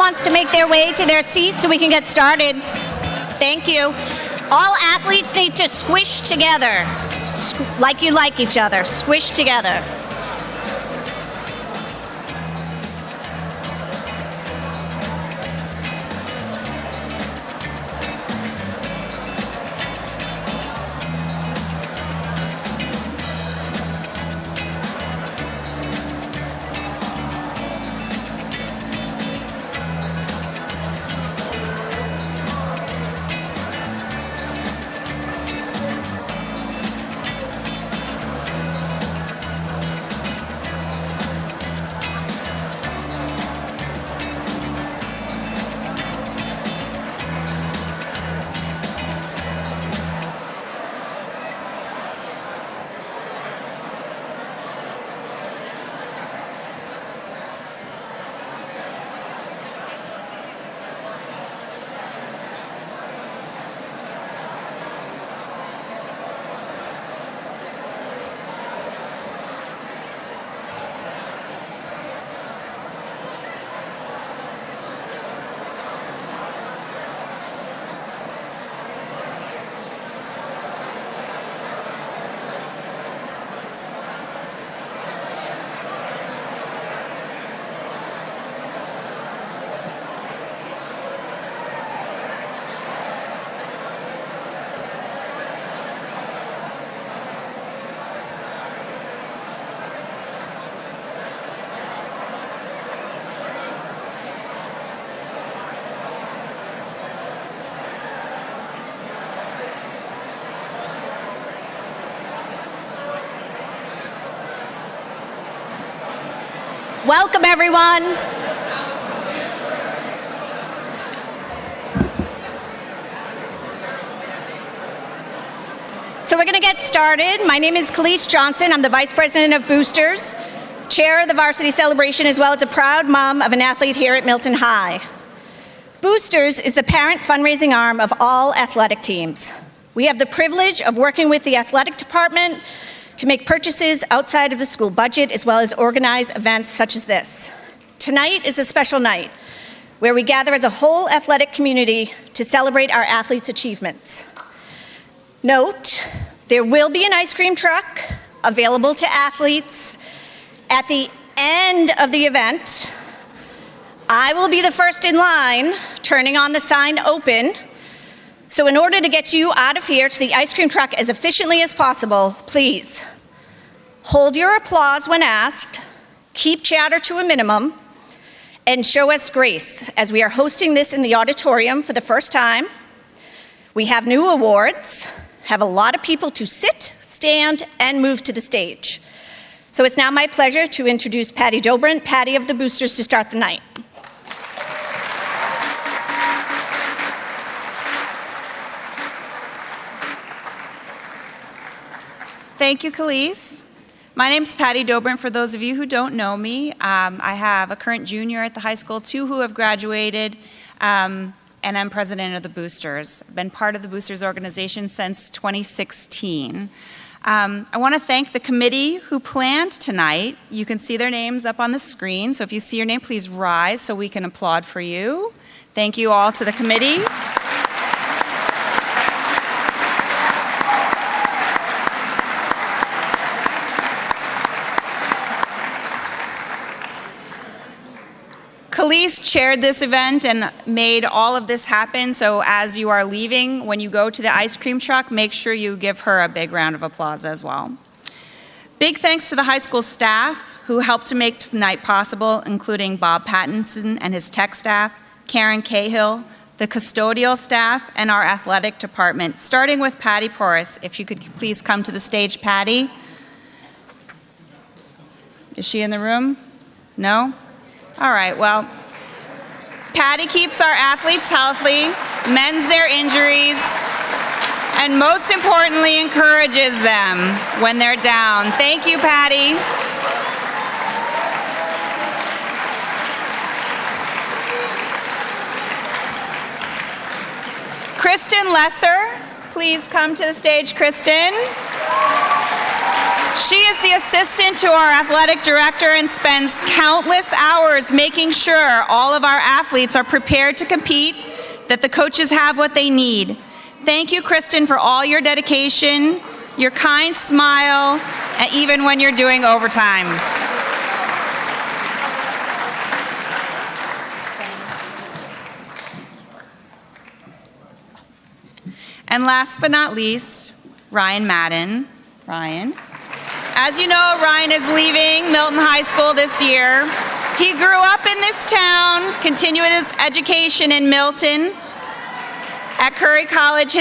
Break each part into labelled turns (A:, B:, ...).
A: wants to make their way to their seats so we can get started. Thank you. All athletes need to squish together, like you like each other. Squish together. Welcome, everyone. So we're going to get started. My name is Khalees Johnson. I'm the Vice President of Boosters, Chair of the Varsity Celebration, as well as a proud mom of an athlete here at Milton High. Boosters is the parent fundraising arm of all athletic teams. We have the privilege of working with the athletic department to make purchases outside of the school budget, as well as organize events such as this. Tonight is a special night where we gather as a whole athletic community to celebrate our athletes' achievements. Note, there will be an ice cream truck available to athletes at the end of the event. I will be the first in line, turning on the sign open. So in order to get you out of here to the ice cream truck as efficiently as possible, please hold your applause when asked, keep chatter to a minimum, and show us grace as we are hosting this in the auditorium for the first time. We have new awards, have a lot of people to sit, stand, and move to the stage. So it's now my pleasure to introduce Patty Dobrant, Patty of the Boosters, to start the night.
B: Thank you, Khalees. My name's Patty Dobrant, for those of you who don't know me. I have a current junior at the high school, 2 who have graduated, and I'm president of the Boosters. I've been part of the Boosters organization since 2016. I want to thank the committee who planned tonight. You can see their names up on the screen, so if you see your name, please rise so we can applaud for you. Thank you all to the committee. Khalees chaired this event and made all of this happen, so as you are leaving, when you go to the ice cream truck, make sure you give her a big round of applause as well. Big thanks to the high school staff who helped to make tonight possible, including Bob Pattinson and his tech staff, Karen Cahill, the custodial staff, and our athletic department, starting with Patty Porras. If you could please come to the stage, Patty. Is she in the room? No? All right, well, Patty keeps our athletes healthy, mends their injuries, and most importantly, encourages them when they're down. Thank you, Patty. Kristen Lesser, please come to the stage, Kristen. She is the assistant to our athletic director and spends countless hours making sure all of our athletes are prepared to compete, that the coaches have what they need. Thank you, Kristen, for all your dedication, your kind smile, and even when you're doing overtime. And last but not least, Ryan Madden. Ryan. As you know, Ryan is leaving Milton High School this year. He grew up in this town, continued his education in Milton at Curry College.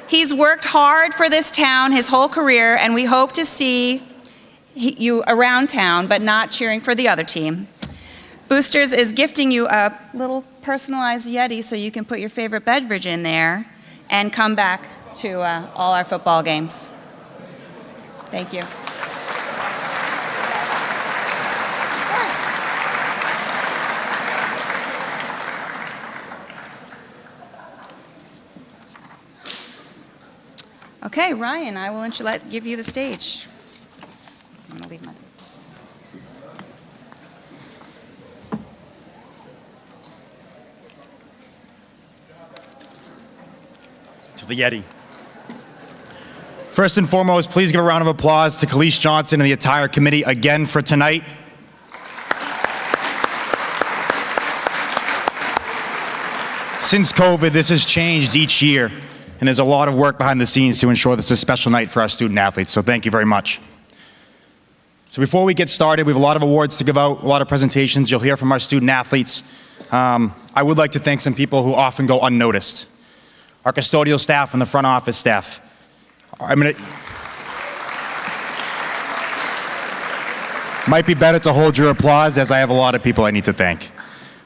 B: He's worked hard for this town his whole career, and we hope to see you around town, but not cheering for the other team. Boosters is gifting you a little personalized Yeti so you can put your favorite beverage in there and come back to all our football games. Thank you. Okay, Ryan, I will give you the stage. I'm going to leave my...
C: To the Yeti. First and foremost, please give a round of applause to Khalees Johnson and the entire committee again for tonight. Since COVID, this has changed each year, and there's a lot of work behind the scenes to ensure this is a special night for our student athletes, so thank you very much. So before we get started, we have a lot of awards to give out, a lot of presentations. You'll hear from our student athletes. I would like to thank some people who often go unnoticed. Our custodial staff and the front office staff. Might be better to hold your applause, as I have a lot of people I need to thank.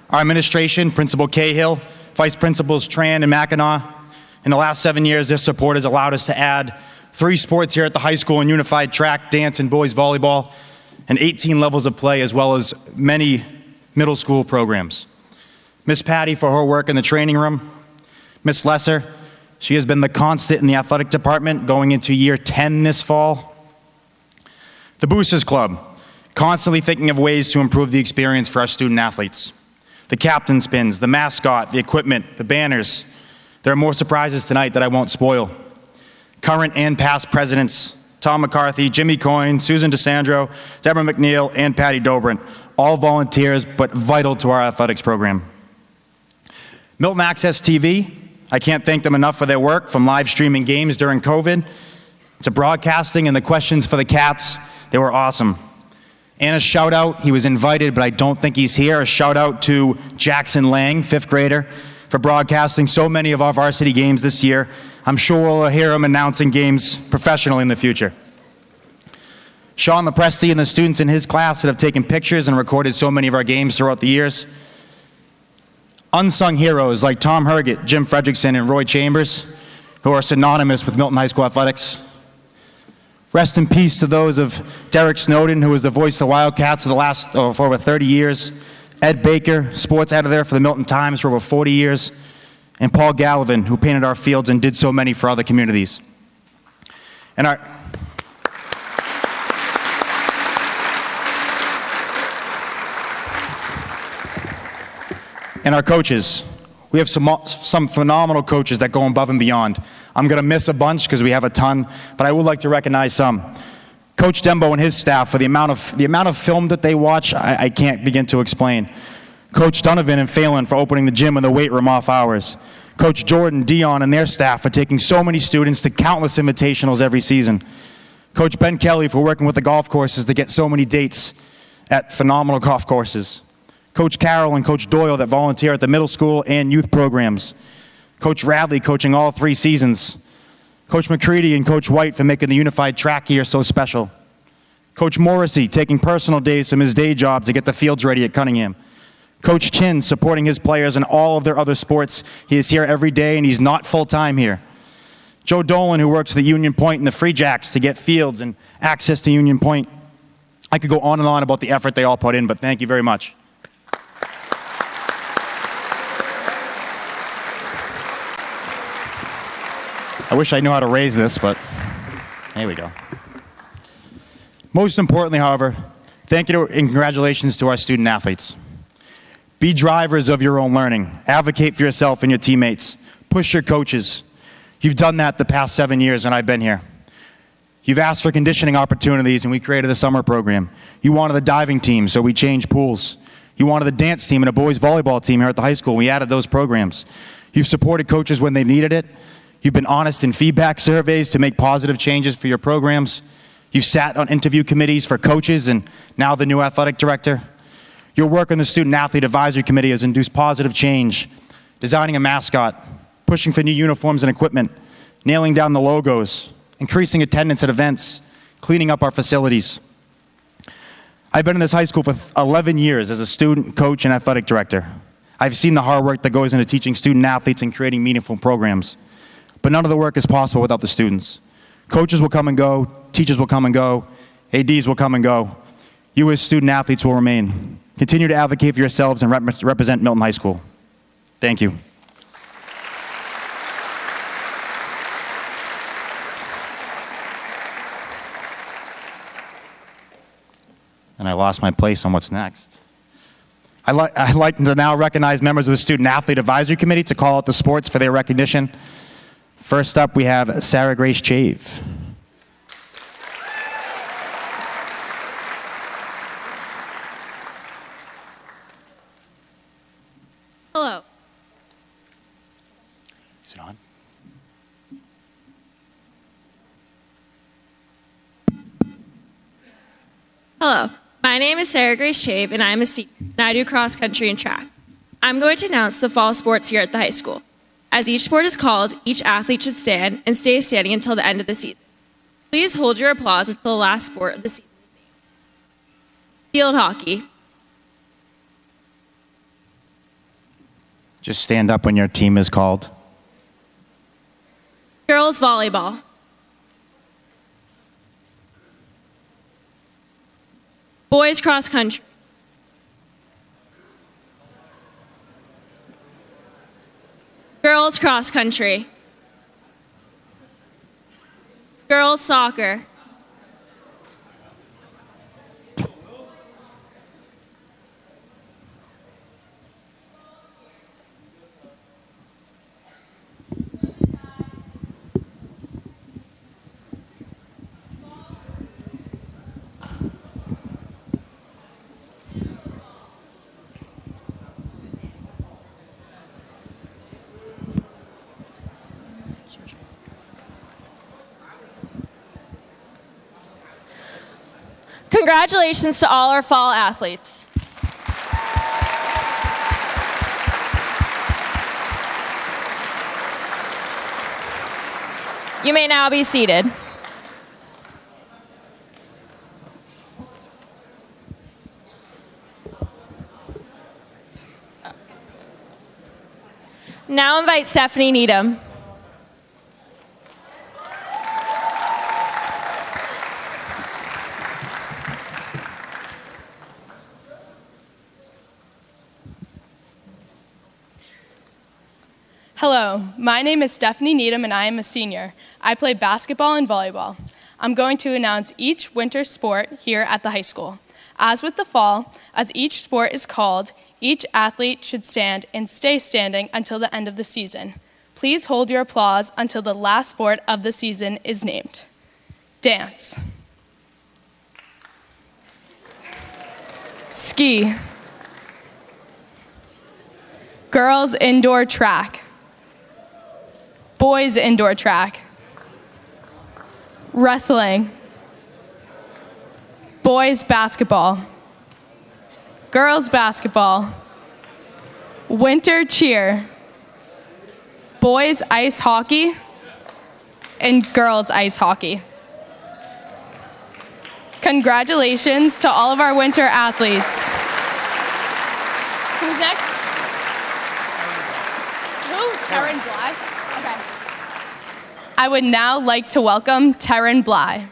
C: Our administration, Principal Cahill, Vice Principals Tran and Mackinac. In the last 7 years, their support has allowed us to add 3 sports here at the high school in unified track, dance, and boys volleyball, and 18 levels of play, as well as many middle school programs. Miss Patty for her work in the training room. Miss Lesser, she has been the constant in the athletic department, going into year 10 this fall. The Boosters Club, constantly thinking of ways to improve the experience for our student athletes. The captain spins, the mascot, the equipment, the banners. There are more surprises tonight that I won't spoil. Current and past presidents, Tom McCarthy, Jimmy Coyne, Susan DeSandro, Deborah McNeil, and Patty Dobrin, all volunteers, but vital to our athletics program. Milton Access TV, I can't thank them enough for their work, from live streaming games during COVID to broadcasting and the questions for the Cats. They were awesome. And a shout out, he was invited, but I don't think he's here. A shout out to Jackson Lang, 5th grader, for broadcasting so many of our varsity games this year. I'm sure we'll hear him announcing games professionally in the future. Sean Lepresti and the students in his class that have taken pictures and recorded so many of our games throughout the years. Unsung heroes like Tom Herget, Jim Fredrickson, and Roy Chambers, who are synonymous with Milton High School athletics. Rest in peace to those of Derek Snowden, who was the voice of the Wildcats for over 30 years. Ed Baker, sports editor for the Milton Times for over 40 years. And Paul Gallivan, who painted our fields and did so many for other communities. And our coaches. We have some phenomenal coaches that go above and beyond. I'm going to miss a bunch because we have a ton, but I would like to recognize some. Coach Dembo and his staff, for the amount of film that they watch, I can't begin to explain. Coach Donovan and Phelan for opening the gym and the weight room off hours. Coach Jordan, Dion, and their staff for taking so many students to countless invitationals every season. Coach Ben Kelly for working with the golf courses to get so many dates at phenomenal golf courses. Coach Carroll and Coach Doyle that volunteer at the middle school and youth programs. Coach Radley coaching all 3 seasons. Coach McCready and Coach White for making the unified track year so special. Coach Morrissey taking personal days from his day job to get the fields ready at Cunningham. Coach Chin supporting his players in all of their other sports. He is here every day and he's not full-time here. Joe Dolan, who works at the Union Point and the Free Jacks to get fields and access to Union Point. I could go on and on about the effort they all put in, but thank you very much. I wish I knew how to raise this, but here we go. Most importantly, however, thank you and congratulations to our student athletes. Be drivers of your own learning. Advocate for yourself and your teammates. Push your coaches. You've done that the past 7 years when I've been here. You've asked for conditioning opportunities, and we created a summer program. You wanted the diving team, so we changed pools. You wanted the dance team and a boys volleyball team here at the high school. We added those programs. You've supported coaches when they've needed it. You've been honest in feedback surveys to make positive changes for your programs. You've sat on interview committees for coaches and now the new athletic director. Your work on the Student Athlete Advisory Committee has induced positive change, designing a mascot, pushing for new uniforms and equipment, nailing down the logos, increasing attendance at events, cleaning up our facilities. I've been in this high school for 11 years as a student, coach, and athletic director. I've seen the hard work that goes into teaching student athletes and creating meaningful programs. But none of the work is possible without the students. Coaches will come and go, teachers will come and go, ADs will come and go. You as student athletes will remain. Continue to advocate for yourselves and represent Milton High School. Thank you. And I lost my place on what's next. I'd like to now recognize members of the Student Athlete Advisory Committee to call out the sports for their recognition. First up, we have Sarah Grace Chave.
D: Hello.
C: Is it on?
D: Hello. My name is Sarah Grace Chave, and I'm a senior, and I do cross country and track. I'm going to announce the fall sports here at the high school. As each sport is called, each athlete should stand and stay standing until the end of the season. Please hold your applause until the last sport of the season is named. Field hockey.
C: Just stand up when your team is called.
D: Girls volleyball. Boys cross country. Girls cross country. Girls soccer. Congratulations to all our fall athletes. You may now be seated. Now invite Stephanie Needham.
E: Hello, my name is Stephanie Needham and I am a senior. I play basketball and volleyball. I'm going to announce each winter sport here at the high school. As with the fall, as each sport is called, each athlete should stand and stay standing until the end of the season. Please hold your applause until the last sport of the season is named. Dance. Ski. Girls indoor track. Boys indoor track. Wrestling. Boys basketball. Girls basketball. Winter cheer. Boys ice hockey. And girls ice hockey. Congratulations to all of our winter athletes. Who's next? Who? Taryn Bly? Okay. I would now like to welcome Taryn Bly.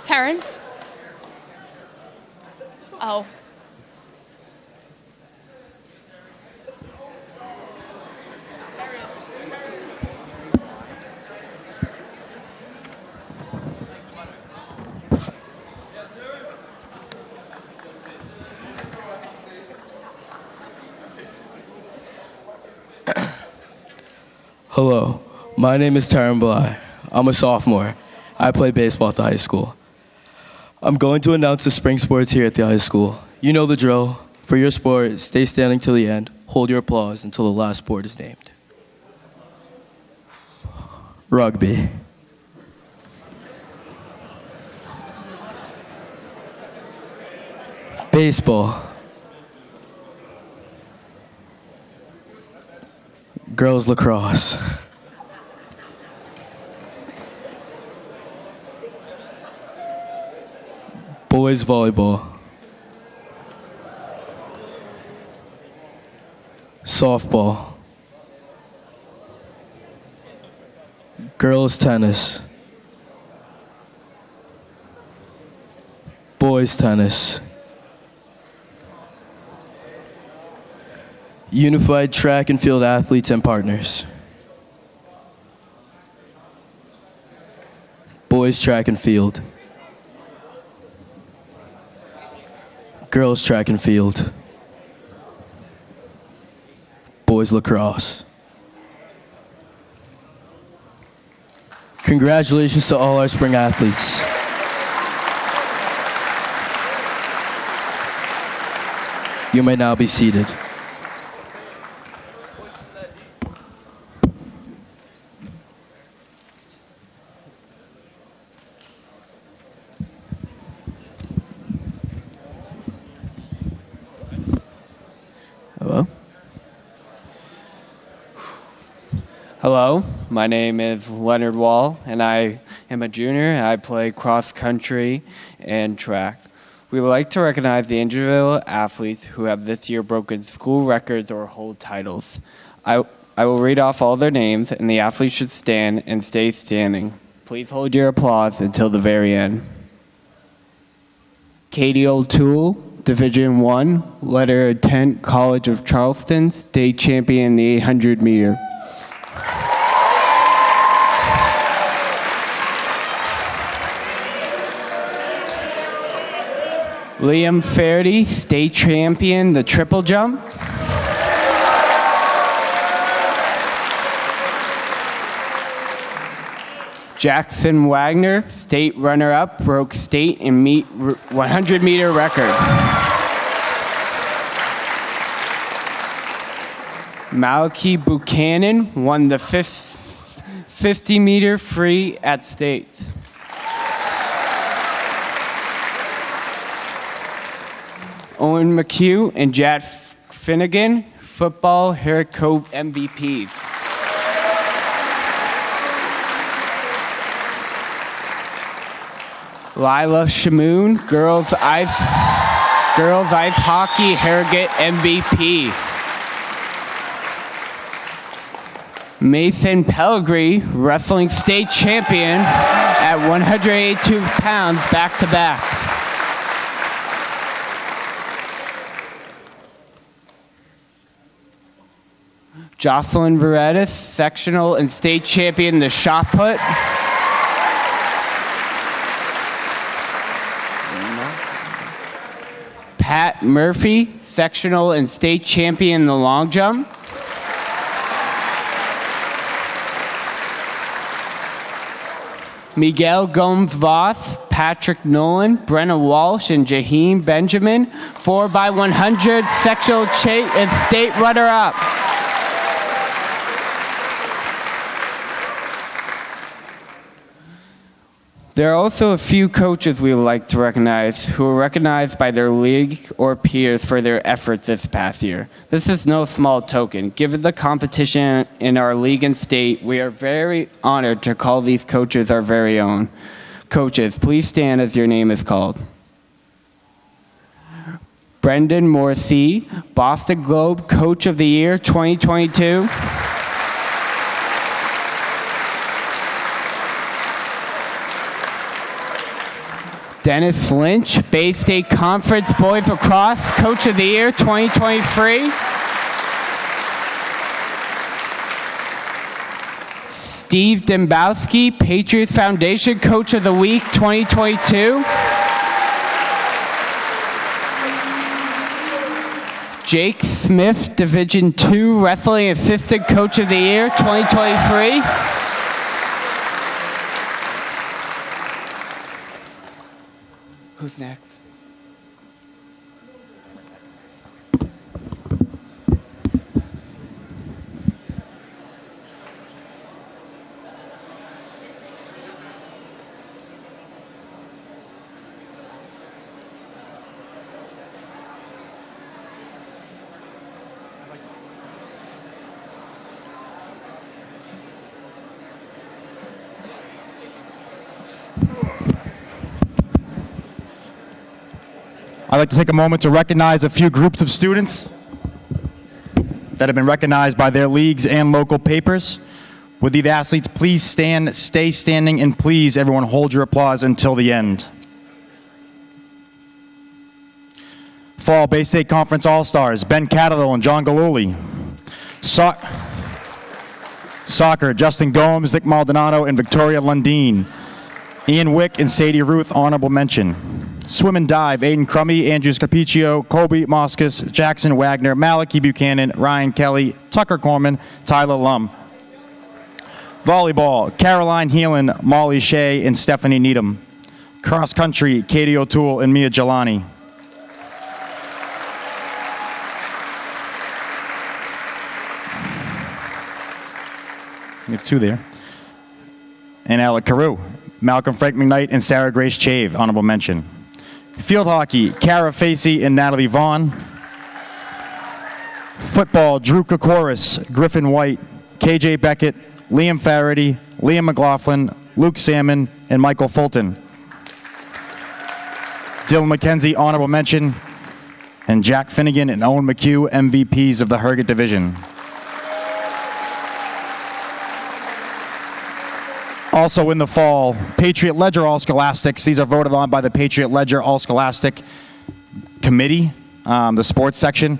E: Terrence? Oh.
F: Hello, my name is Taran Bly. I'm a sophomore. I play baseball at the high school. I'm going to announce the spring sports here at the high school. You know the drill. For your sport, stay standing till the end. Hold your applause until the last sport is named. Rugby. Baseball. Girls lacrosse. Boys volleyball. Softball. Girls tennis. Boys tennis. Unified track and field athletes and partners. Boys track and field. Girls track and field. Boys lacrosse. Congratulations to all our spring athletes. You may now be seated.
G: Hello? Hello, my name is Leonard Wall, and I am a junior, and I play cross country and track. We would like to recognize the individual athletes who have this year broken school records or hold titles. I will read off all their names, and the athletes should stand and stay standing. Please hold your applause until the very end. Katie O'Toole, Division I, letter of 10, College of Charleston, state champion in the 800 meter. Liam Faherty, state champion, the triple jump. Jackson Wagner, state runner-up, broke state and 100-meter record. Malachi Buchanan won the 50-meter free at States. Owen McHugh and Jack Finnegan, football Herrick Cove MVPs. Lila Shamoon, girls ice hockey Harrogate MVP. Mason Pellegrini, wrestling state champion at 182 pounds back-to-back. Jocelyn Veredis, sectional and state champion, the shot put. Pat Murphy, sectional and state champion in the long jump. Miguel Gomes-Voss, Patrick Nolan, Brenna Walsh, and Jaheim Benjamin, 4x100 sectional and state runner-up. There are also a few coaches we would like to recognize who are recognized by their league or peers for their efforts this past year. This is no small token. Given the competition in our league and state, we are very honored to call these coaches our very own. Coaches, please stand as your name is called. Brendan Morrissey, Boston Globe Coach of the Year 2022. Dennis Lynch, Bay State Conference Boys Lacrosse Coach of the Year 2023. Steve Dembowski, Patriots Foundation Coach of the Week 2022. Jake Smith, Division II Wrestling Assistant Coach of the Year 2023. Who's next?
C: I'd like to take a moment to recognize a few groups of students that have been recognized by their leagues and local papers. Would the athletes please stand, stay standing, and please, everyone, hold your applause until the end. Fall Bay State Conference All-Stars, Ben Catterall and John Galuli. Soccer, Justin Gomes, Nick Maldonado, and Victoria Lundeen. Ian Wick and Sadie Ruth, honorable mention. Swim and dive, Aiden Crummy, Andrew Scapiccio, Colby Moscas, Jackson Wagner, Malachi Buchanan, Ryan Kelly, Tucker Corman, Tyler Lum. Volleyball, Caroline Heelan, Molly Shea, and Stephanie Needham. Cross country, Katie O'Toole and Mia Jelani. We have two there. And Alec Carew, Malcolm Frank McKnight, and Sarah Grace Chave, honorable mention. Field hockey, Kara Facey and Natalie Vaughn. Football, Drew Kokoris, Griffin White, KJ Beckett, Liam Faraday, Liam McLaughlin, Luke Salmon, and Michael Fulton. Dylan McKenzie, honorable mention, and Jack Finnegan and Owen McHugh, MVPs of the Herget Division. Also in the fall, Patriot Ledger All-Scholastics. These are voted on by the Patriot Ledger All-Scholastic Committee, the sports section.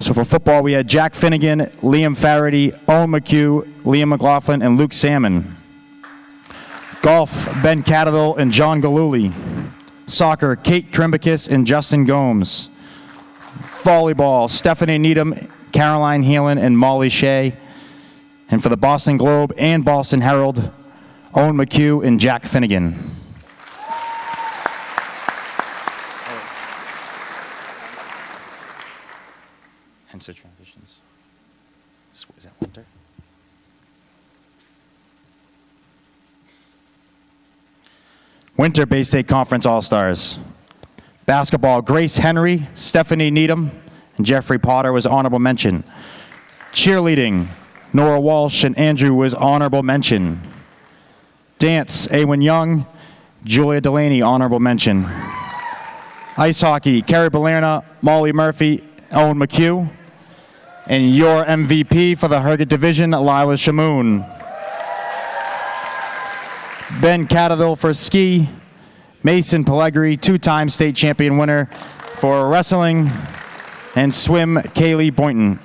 C: So for football, we had Jack Finnegan, Liam Faraday, Owen McHugh, Liam McLaughlin, and Luke Salmon. Golf, Ben Catterall and John Galuli. Soccer, Kate Trimbakis and Justin Gomes. Volleyball, Stephanie Needham, Caroline Heelan, and Molly Shea. And for the Boston Globe and Boston Herald, Owen McHugh and Jack Finnegan. Hence the transitions. Is that winter? Winter Bay State Conference All-Stars. Basketball, Grace Henry, Stephanie Needham, and Jeffrey Potter was honorable mention. Cheerleading, Nora Walsh and Andrew was honorable mention. Dance, Awen Young, Julia Delaney, honorable mention. Ice hockey, Carrie Balerna, Molly Murphy, Owen McHugh. And your MVP for the Herget Division, Lila Shamoon. Ben Catterall for ski, Mason Pellegrini, two-time state champion winner for wrestling, and swim, Kaylee Boynton.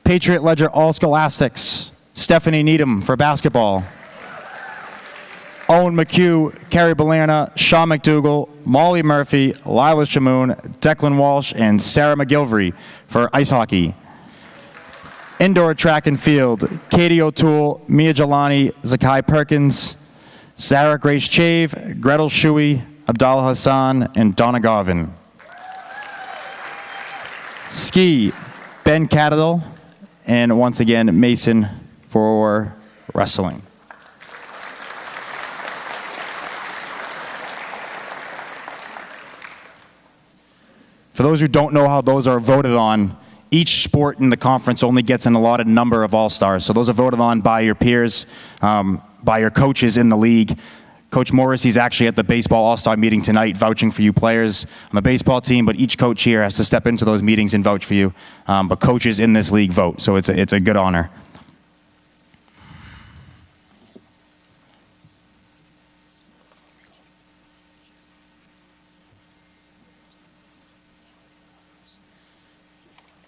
C: Patriot Ledger All-Scholastics, Stephanie Needham for basketball. Owen McHugh, Carrie Balerna, Sean McDougall, Molly Murphy, Lila Shamoon, Declan Walsh, and Sarah McGilvery for ice hockey. Indoor track and field, Katie O'Toole, Mia Jelani, Zakai Perkins, Sarah Grace Chave, Gretel Shuey, Abdallah Hassan, and Donna Garvin. Ski, Ben Catterall, and once again, Mason for wrestling. For those who don't know how those are voted on, each sport in the conference only gets an allotted number of all-stars. So those are voted on by your peers, by your coaches in the league. Coach Morrissey's actually at the baseball all-star meeting tonight vouching for you players on the baseball team, but each coach here has to step into those meetings and vouch for you. But coaches in this league vote, so it's a good honor.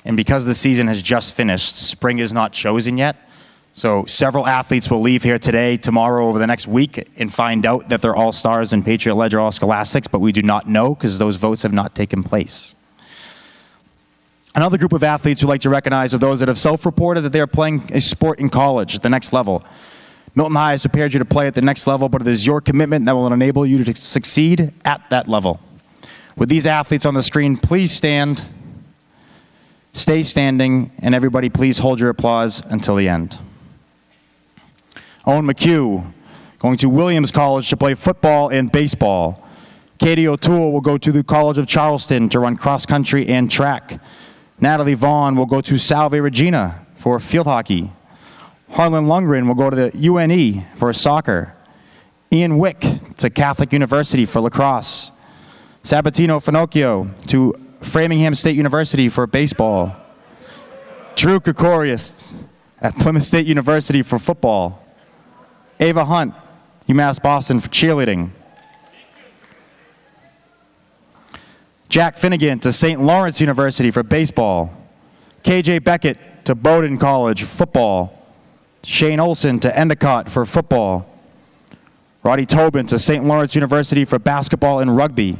C: And because the season has just finished, spring is not chosen yet. So several athletes will leave here today, tomorrow, over the next week and find out that they're All-Stars in Patriot Ledger All-Scholastics, but we do not know because those votes have not taken place. Another group of athletes we'd like to recognize are those that have self-reported that they are playing a sport in college at the next level. Milton High has prepared you to play at the next level, but it is your commitment that will enable you to succeed at that level. With these athletes on the screen, please stand, stay standing, and everybody please hold your applause until the end. Owen McHugh, going to Williams College to play football and baseball. Katie O'Toole will go to the College of Charleston to run cross country and track. Natalie Vaughn will go to Salve Regina for field hockey. Harlan Lundgren will go to the UNE for soccer. Ian Wick to Catholic University for lacrosse. Sabatino Finocchio to Framingham State University for baseball. Drew Kokorius at Plymouth State University for football. Ava Hunt, UMass Boston for cheerleading. Jack Finnegan to St. Lawrence University for baseball. KJ Beckett to Bowdoin College football. Shane Olson to Endicott for football. Roddy Tobin to St. Lawrence University for basketball and rugby.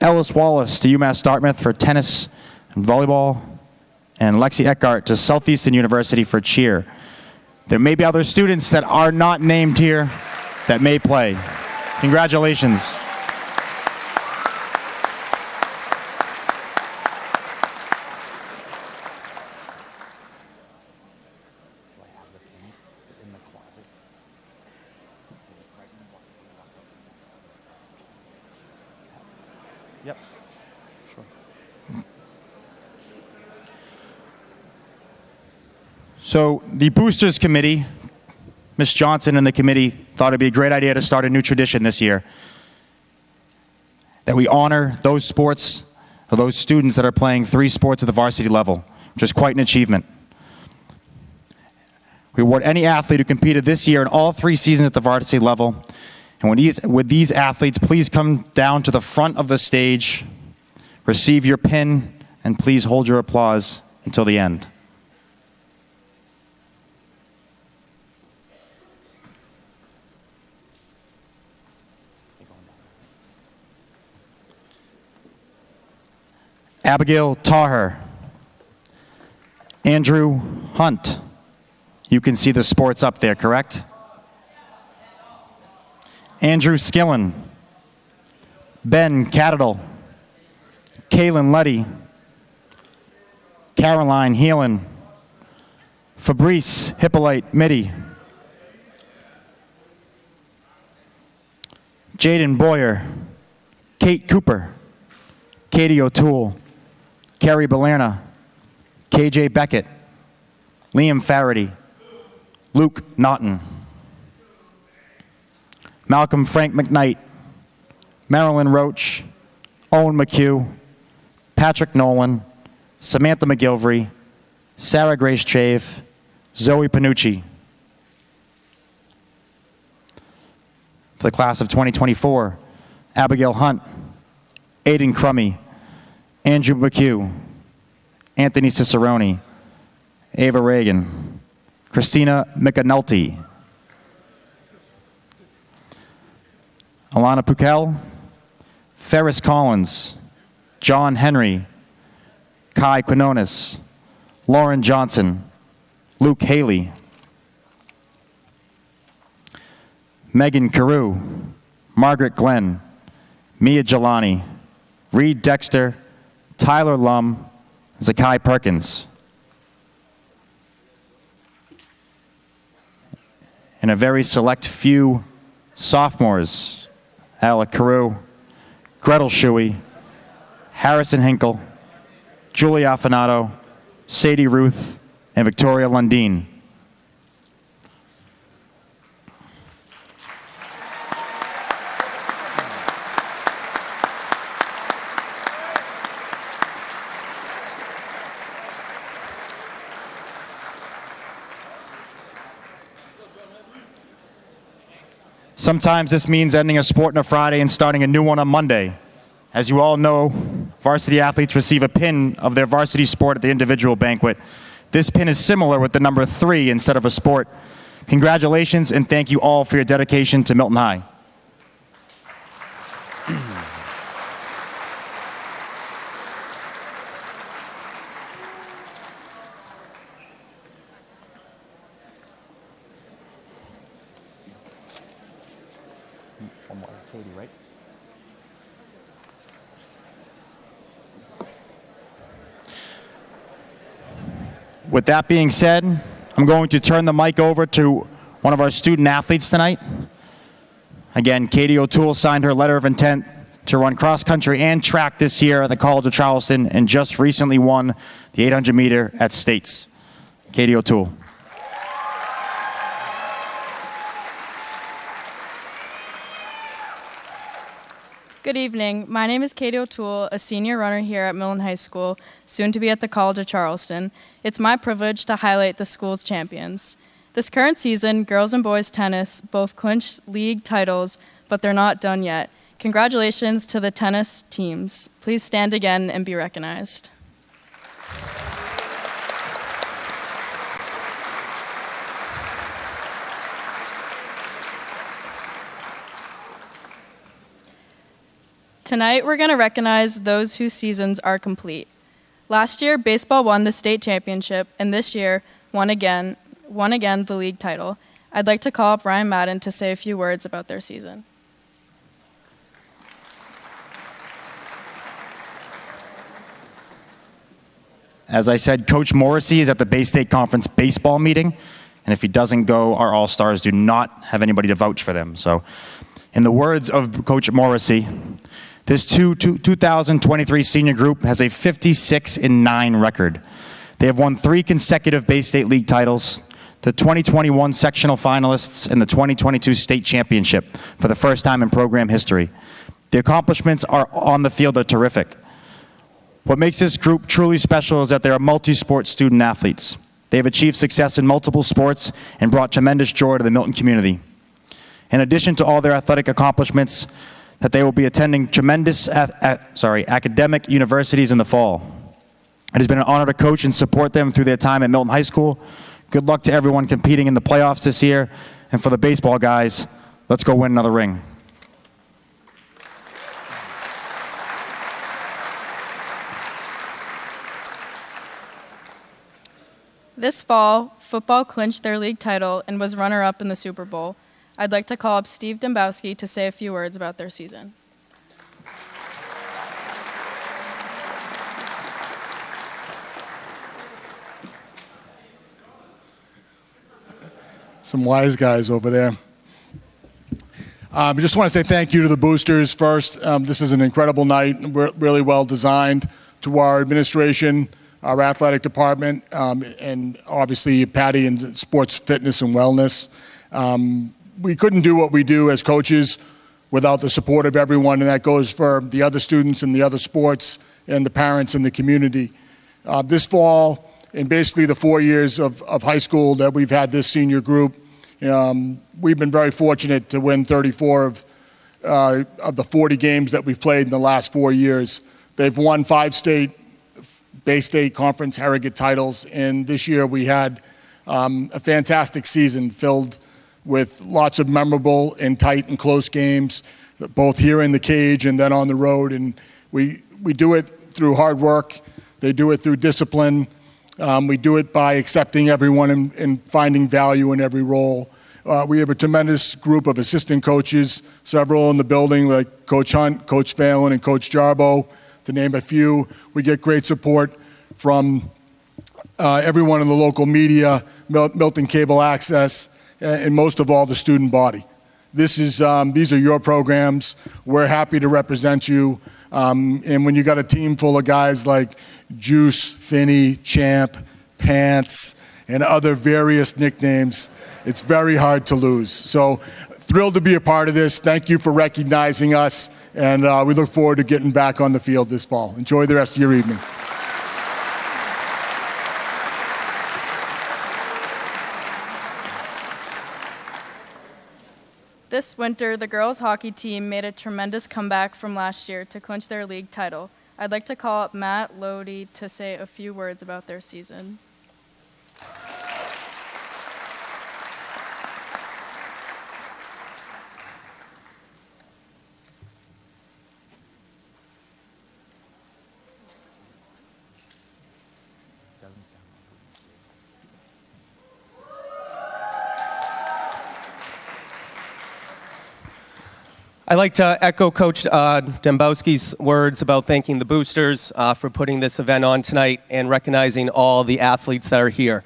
C: Ellis Wallace to UMass Dartmouth for tennis and volleyball. And Lexi Eckhart to Southeastern University for cheer. There may be other students that are not named here that may play. Congratulations. Yep. Sure. So the Boosters Committee, Ms. Johnson and the committee thought it'd be a great idea to start a new tradition this year. That we honor those sports, or those students that are playing 3 sports at the varsity level, which is quite an achievement. We award any athlete who competed this year in all 3 seasons at the varsity level. And with these athletes, please come down to the front of the stage, receive your pin, and please hold your applause until the end. Abigail Taher. Andrew Hunt. You can see the sports up there, correct? Andrew Skillen. Ben Catadel. Kaylin Letty. Caroline Heelan. Fabrice Hippolyte Mitty. Jaden Boyer. Kate Cooper. Katie O'Toole. Carrie Balerna. KJ Beckett. Liam Faraday. Luke Naughton. Malcolm Frank McKnight. Marilyn Roach. Owen McHugh. Patrick Nolan. Samantha McGilvery. Sarah Grace Chave. Zoe Panucci. For the class of 2024, Abigail Hunt. Aiden Crummy. Andrew McHugh. Anthony Cicerone. Ava Reagan. Christina McAnulty. Alana Pukel. Ferris Collins. John Henry. Kai Quinones. Lauren Johnson. Luke Haley. Megan Carew. Margaret Glenn. Mia Jelani. Reed Dexter. Tyler Lum. Zakai Perkins. And a very select few sophomores. Alec Carew. Gretel Shuey. Harrison Hinkle. Julia Affinato. Sadie Ruth. And Victoria Lundeen. Sometimes this means ending a sport on a Friday and starting a new one on Monday. As you all know, varsity athletes receive a pin of their varsity sport at the individual banquet. This pin is similar with the number 3 instead of a sport. Congratulations and thank you all for your dedication to Milton High. With that being said, I'm going to turn the mic over to one of our student athletes tonight. Again, Katie O'Toole signed her letter of intent to run cross country and track this year at the College of Charleston and just recently won the 800 meter at States. Katie O'Toole.
E: Good evening. My name is Katie O'Toole, a senior runner here at Milton High School, soon to be at the College of Charleston. It's my privilege to highlight the school's champions. This current season, girls and boys tennis both clinched league titles, but they're not done yet. Congratulations to the tennis teams. Please stand again and be recognized. Tonight, we're going to recognize those whose seasons are complete. Last year, baseball won the state championship, and this year, won again the league title. I'd like to call up Ryan Madden to say a few words about their season.
C: As I said, Coach Morrissey is at the Bay State Conference baseball meeting, and if he doesn't go, our All-Stars do not have anybody to vouch for them. So, in the words of Coach Morrissey, this 2023 senior group has a 56-9 record. They have won 3 consecutive Bay State League titles, the 2021 sectional finalists, and the 2022 state championship for the first time in program history. The accomplishments are on the field are terrific. What makes this group truly special is that they are multi-sport student athletes. They have achieved success in multiple sports and brought tremendous joy to the Milton community. In addition to all their athletic accomplishments, that they will be attending tremendous academic universities in the fall. It has been an honor to coach and support them through their time at Milton High School. Good luck to everyone competing in the playoffs this year. And for the baseball guys, let's go win another ring.
E: This fall, football clinched their league title and was runner-up in the Super Bowl. I'd like to call up Steve Dombowski to say a few words about their season.
H: Some wise guys over there. I just want to say thank you to the boosters first. This is an incredible night, really well designed. To our administration, our athletic department, and obviously Patty and sports fitness and wellness. We couldn't do what we do as coaches without the support of everyone, and that goes for the other students and the other sports and the parents and the community. This fall, in basically the 4 years of high school that we've had this senior group, we've been very fortunate to win 34 of the 40 games that we've played in the last 4 years. They've won 5 Bay State Conference Harrogate titles, and this year we had a fantastic season filled with lots of memorable and tight and close games, both here in the cage and then on the road. And we do it through hard work. They do it through discipline. We do it by accepting everyone and finding value in every role. We have a tremendous group of assistant coaches, several in the building, like Coach Hunt, Coach Phelan, and Coach Jarbo, to name a few. We get great support from everyone in the local media, Milton Cable Access, and most of all, the student body. These are your programs. We're happy to represent you. And when you got a team full of guys like Juice, Finney, Champ, Pants, and other various nicknames, it's very hard to lose. So thrilled to be a part of this. Thank you for recognizing us, and we look forward to getting back on the field this fall. Enjoy the rest of your evening.
E: This winter, the girls' hockey team made a tremendous comeback from last year to clinch their league title. I'd like to call up Matt Lodi to say a few words about their season.
I: I'd like to echo Coach Dembowski's words about thanking the boosters for putting this event on tonight and recognizing all the athletes that are here.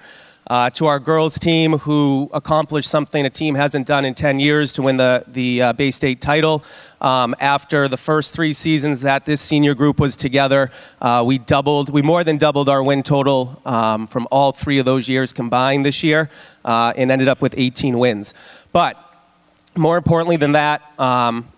I: To our girls team who accomplished something a team hasn't done in 10 years to win the Bay State title. After the first 3 seasons that this senior group was together, we more than doubled our win total from all 3 of those years combined this year and ended up with 18 wins. But more importantly than that,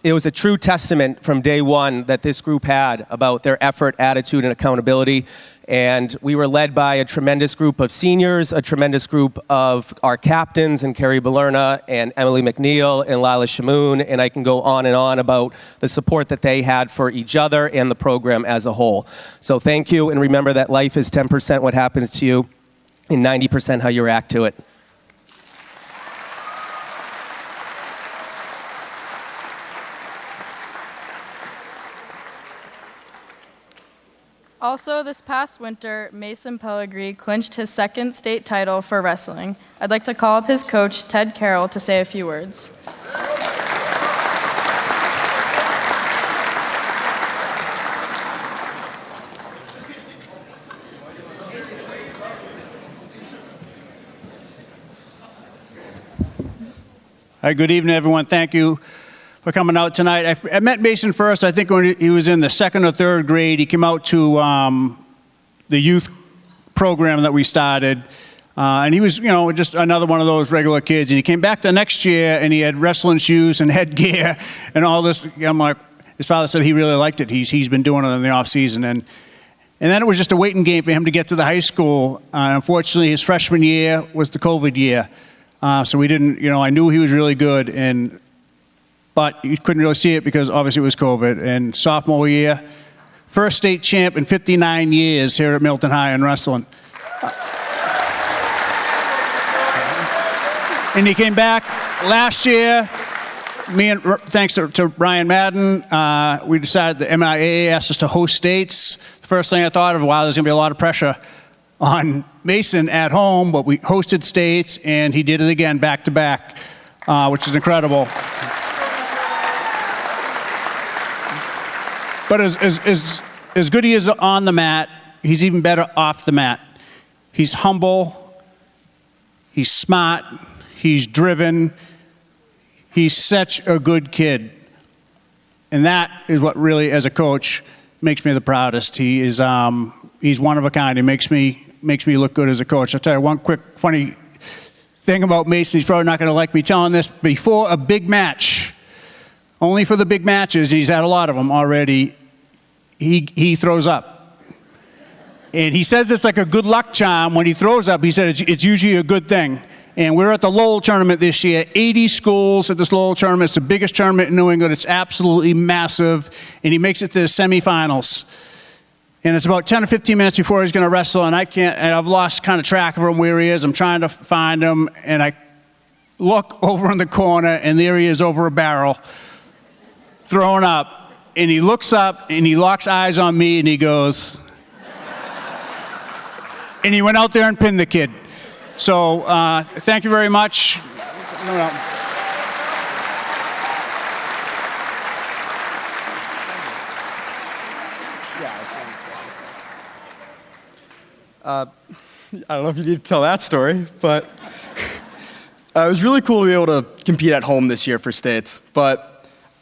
I: it was a true testament from day one that this group had about their effort, attitude, and accountability. And we were led by a tremendous group of seniors, a tremendous group of our captains, and Carrie Balerna and Emily McNeil and Lila Shamoon, and I can go on and on about the support that they had for each other and the program as a whole. So thank you, and remember that life is 10% what happens to you and 90% how you react to it.
E: Also, this past winter, Mason Pellegrini clinched his 2nd state title for wrestling. I'd like to call up his coach, Ted Carroll, to say a few words.
J: Hi, good evening, everyone. Thank you for coming out tonight. I met Mason first, I think, when he was in the 2nd or 3rd grade. He came out to the youth program that we started. And he was, just another one of those regular kids. And he came back the next year, and he had wrestling shoes and headgear and all this. I'm like, his father said he really liked it. He's been doing it in the off season. And then it was just a waiting game for him to get to the high school. Unfortunately, his freshman year was the COVID year. So we didn't, I knew he was really good, but you couldn't really see it because obviously it was COVID. And sophomore year, first state champ in 59 years here at Milton High in wrestling. And he came back last year. Thanks to Brian Madden, we decided the MIAA asked us to host states. The first thing I thought of, wow, there's going to be a lot of pressure on Mason at home, but we hosted states, and he did it again back to back, which is incredible. But as good he is on the mat, he's even better off the mat. He's humble, he's smart, he's driven, he's such a good kid. And that is what really, as a coach, makes me the proudest. He's one of a kind. He makes me look good as a coach. I'll tell you one quick funny thing about Mason. He's probably not going to like me telling this. Before a big match, only for the big matches, he's had a lot of them already, he throws up. And he says it's like a good luck charm. When he throws up, he said it's usually a good thing. And we're at the Lowell tournament this year, 80 schools at this Lowell tournament. It's the biggest tournament in New England. It's absolutely massive. And he makes it to the semifinals. And it's about 10 or 15 minutes before he's going to wrestle, and I've lost kind of track of him where he is. I'm trying to find him, and I look over in the corner, and there he is over a barrel, throwing up. And he looks up, and he locks eyes on me, and he goes, and he went out there and pinned the kid. So thank you very much.
K: I don't know if you need to tell that story, but it was really cool to be able to compete at home this year for states. But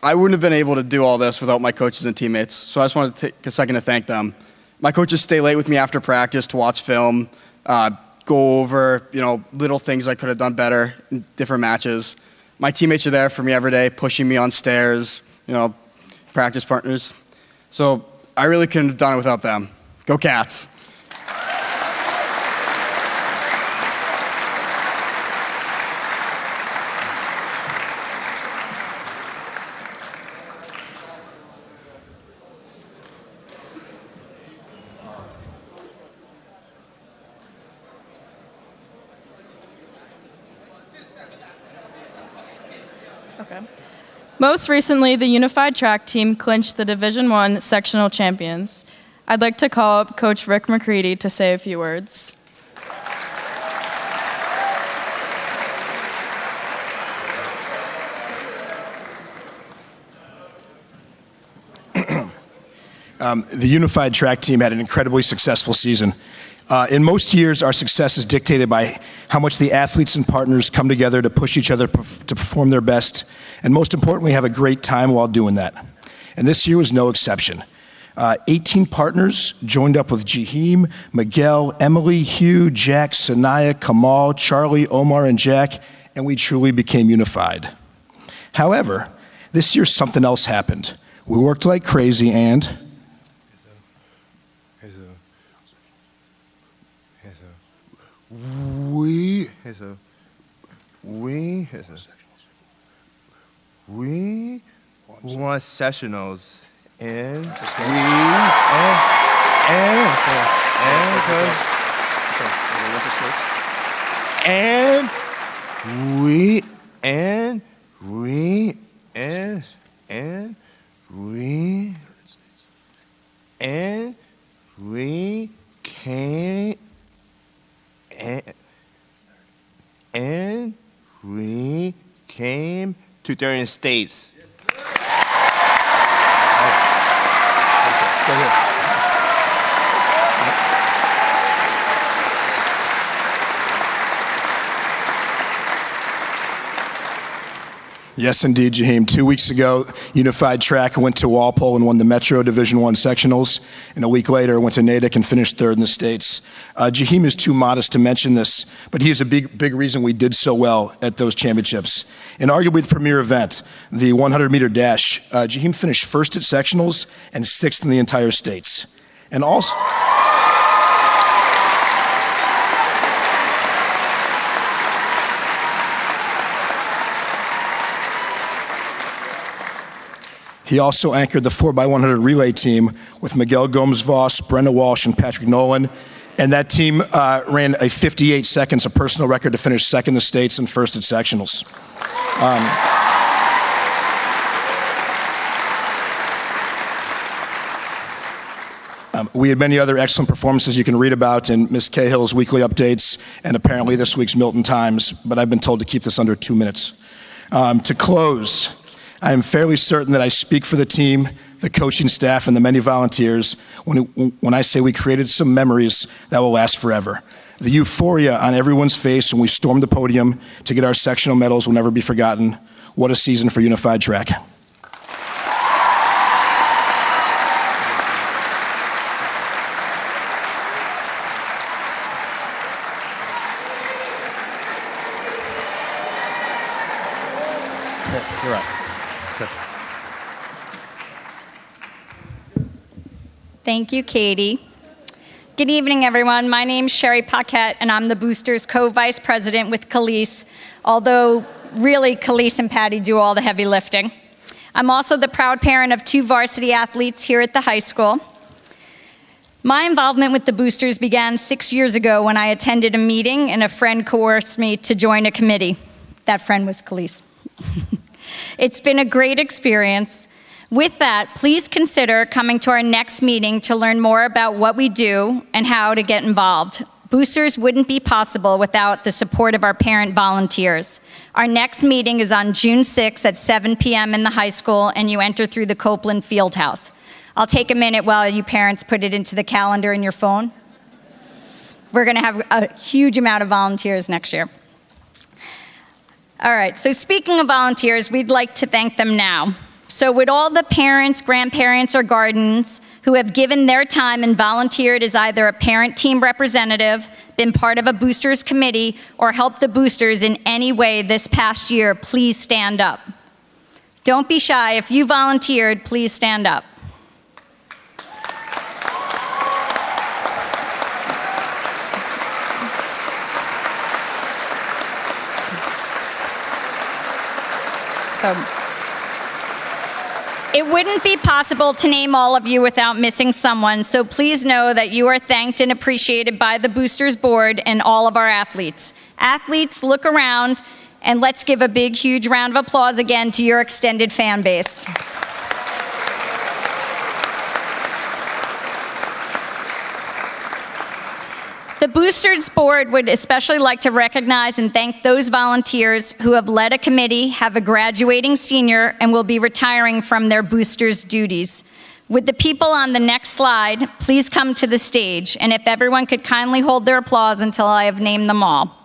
K: I wouldn't have been able to do all this without my coaches and teammates. So I just wanted to take a second to thank them. My coaches stay late with me after practice to watch film, go over, little things I could have done better in different matches. My teammates are there for me every day, pushing me on stairs, practice partners. So I really couldn't have done it without them. Go Cats.
E: Okay. Most recently, the unified track team clinched the Division I sectional champions. I'd like to call up Coach Rick McCready to say a few words.
L: The unified track team had an incredibly successful season. In most years, our success is dictated by how much the athletes and partners come together to push each other to perform their best, and most importantly, have a great time while doing that. And this year was no exception. 18 partners joined up with Jaheim, Miguel, Emily, Hugh, Jack, Sanaya, Kamal, Charlie, Omar, and Jack, and we truly became unified. However, this year something else happened. We worked like crazy and
M: we won sessionals and we came and we came to 30 states. Stay here.
L: yes, indeed, Jaheim. 2 weeks ago, Unified Track went to Walpole and won the Metro Division I sectionals, and a week later went to Natick and finished third in the States. Jaheim is too modest to mention this, but he is a big reason we did so well at those championships. And arguably the premier event, the 100-meter dash, Jaheim finished first at sectionals and sixth in the entire States. And also... He also anchored the 4x100 relay team with Miguel Gomes-Voss, Brenda Walsh, and Patrick Nolan. And that team ran a 58 seconds, a personal record, to finish second in the States and first at sectionals. We had many other excellent performances you can read about in Ms. Cahill's weekly updates and apparently this week's Milton Times, but I've been told to keep this under 2 minutes. To close, I am fairly certain that I speak for the team, the coaching staff, and the many volunteers when I say we created some memories that will last forever. The euphoria on everyone's face when we stormed the podium to get our sectional medals will never be forgotten. What a season for Unified Track.
I: You're up.
N: Thank you, Katie. Good evening, everyone. My name's Sherry Paquette, and I'm the Boosters co-vice president with Khalees, although really Khalees and Patty do all the heavy lifting. I'm also the proud parent of 2 varsity athletes here at the high school. My involvement with the Boosters began 6 years ago when I attended a meeting and a friend coerced me to join a committee. That friend was Khalees. It's been a great experience. With that, please consider coming to our next meeting to learn more about what we do and how to get involved. Boosters wouldn't be possible without the support of our parent volunteers. Our next meeting is on June 6th at 7 p.m. in the high school, and you enter through the Copeland Fieldhouse. I'll take a minute while you parents put it into the calendar in your phone. We're going to have a huge amount of volunteers next year. All right, so speaking of volunteers, we'd like to thank them now. So would all the parents, grandparents, or guardians who have given their time and volunteered as either a parent team representative, been part of a boosters committee, or helped the boosters in any way this past year, please stand up. Don't be shy. If you volunteered, please stand up. So, it wouldn't be possible to name all of you without missing someone, so please know that you are thanked and appreciated by the Boosters Board and all of our athletes. Athletes, look around, and let's give a big, huge round of applause again to your extended fan base. The Boosters Board would especially like to recognize and thank those volunteers who have led a committee, have a graduating senior, and will be retiring from their Boosters duties. Would the people on the next slide please come to the stage, and if everyone could kindly hold their applause until I have named them all.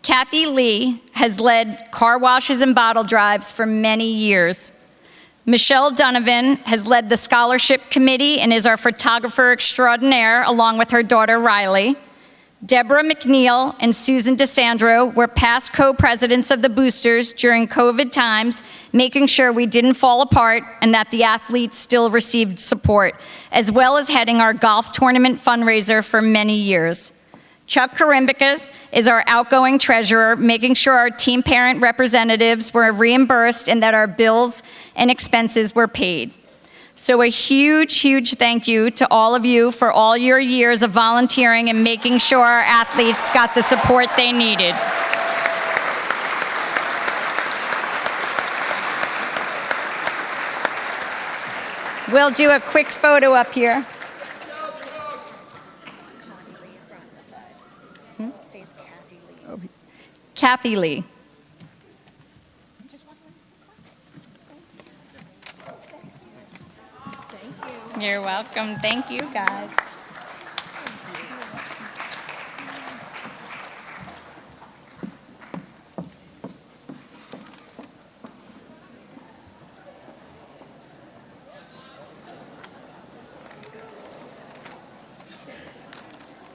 N: Kathy Lee has led car washes and bottle drives for many years. Michelle Donovan has led the scholarship committee and is our photographer extraordinaire along with her daughter Riley. Deborah McNeil and Susan DeSandro were past co-presidents of the Boosters during COVID times, making sure we didn't fall apart and that the athletes still received support, as well as heading our golf tournament fundraiser for many years. Chuck Karimbicus is our outgoing treasurer, making sure our team parent representatives were reimbursed and that our bills and expenses were paid. So a huge, huge thank you to all of you for all your years of volunteering and making sure our athletes got the support they needed. We'll do a quick photo up here. Kathy Lee. You're welcome. Thank you, guys.